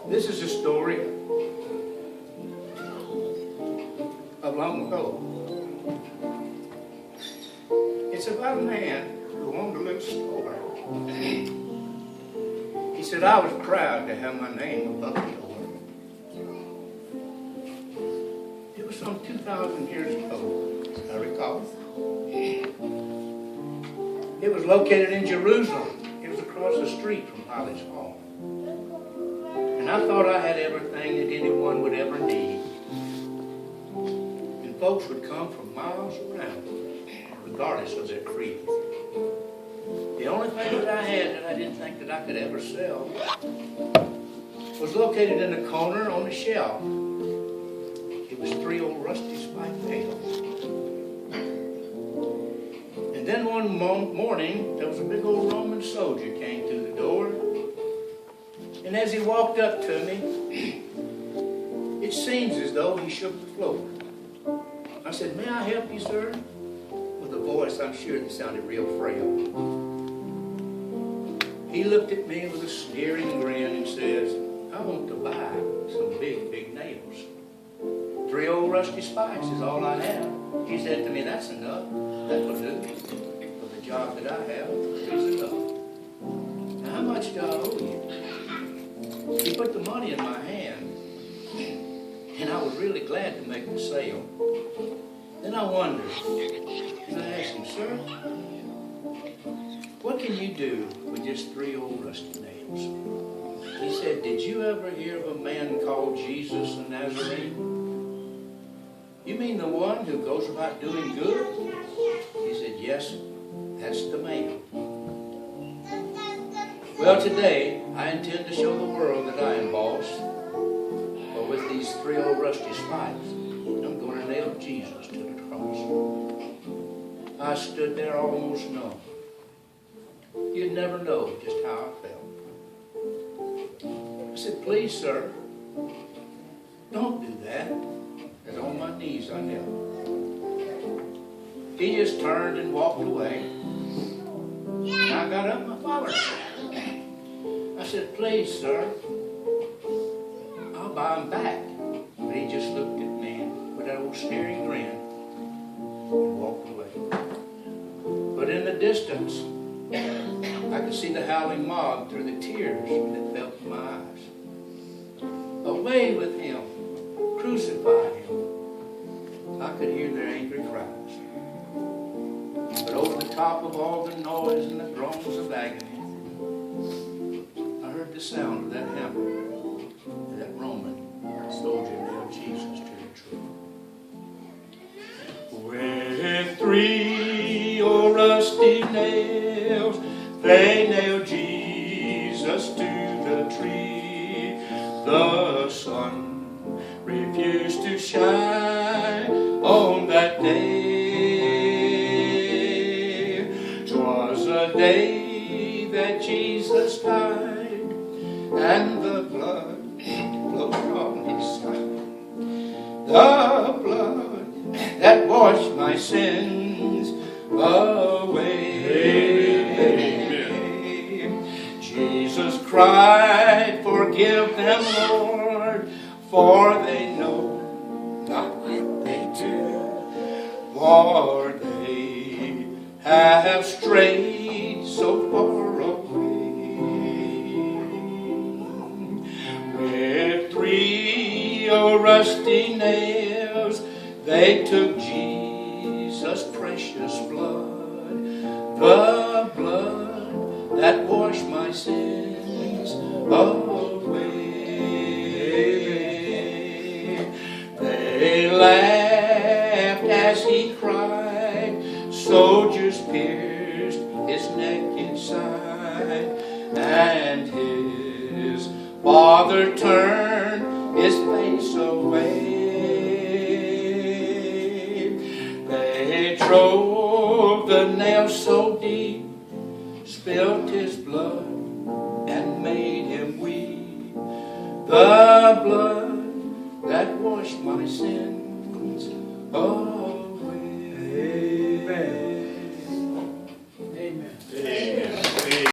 This is a story of long ago. It's about a man who owned a little store. He said, I was proud to have my name above the door. It was some 2,000 years ago, I recall. It was located in Jerusalem. It was across the street from Pilate's home. And I thought I had everything that anyone would ever need. And folks would come from miles around, regardless of their creed. The only thing that I had that I didn't think that I could ever sell was located in the corner on the shelf. It was 3 old rusty spiked nails. And then one morning, there was a big old Roman soldier came through the door. And as he walked up to me, it seems as though he shook the floor. I said, may I help you, sir? With a voice I'm sure that sounded real frail. He looked at me with a sneering grin and says, I want to buy some big, big nails. 3 old rusty spikes is all I have. He said to me, that's enough. That will do. For the job that I have is enough. Now, how much do I owe you? He put the money in my hand, and I was really glad to make the sale. Then I wondered, and I asked him, sir, what can you do with just 3 old rusty nails? He said, did you ever hear of a man called Jesus the Nazarene? You mean the one who goes about doing good? He said, yes, that's the man. Well, today, I intend to show the world that I am boss. But with these 3 old rusty spikes, I'm going to nail Jesus to the cross. I stood there almost numb. You'd never know just how I felt. I said, please, sir, don't do that. And on my knees I knelt. He just turned and walked away. And I got up and I followed him. I said, please, sir, I'll buy them back. But he just looked at me with that old sneering grin and walked away. But in the distance, I could see the howling mob through the tears that fell from my eyes. Away with him! Crucify him! I could hear their angry cries. But over the top of all the noise and the groans of agony, I heard the sound of that hammer that Roman soldier nailed Jesus to the tree. With 3 old rusty nails, they nailed Jesus to the tree. The sun refused to shine on that day. 'Twas a day that Jesus died, and the blood flowed on his side. The blood that washed my sins away. Amen. Jesus cried, forgive them, Lord, for they know not what they do. For they have strayed so far away. With 3 old rusty nails, they took Jesus' precious blood, the blood that washed my sins away. They laughed as he cried, soldiers pierced his neck inside, and his father turned his face away. They drove the nails so deep, spilled his blood, and made him weep. The blood that washed my sins away.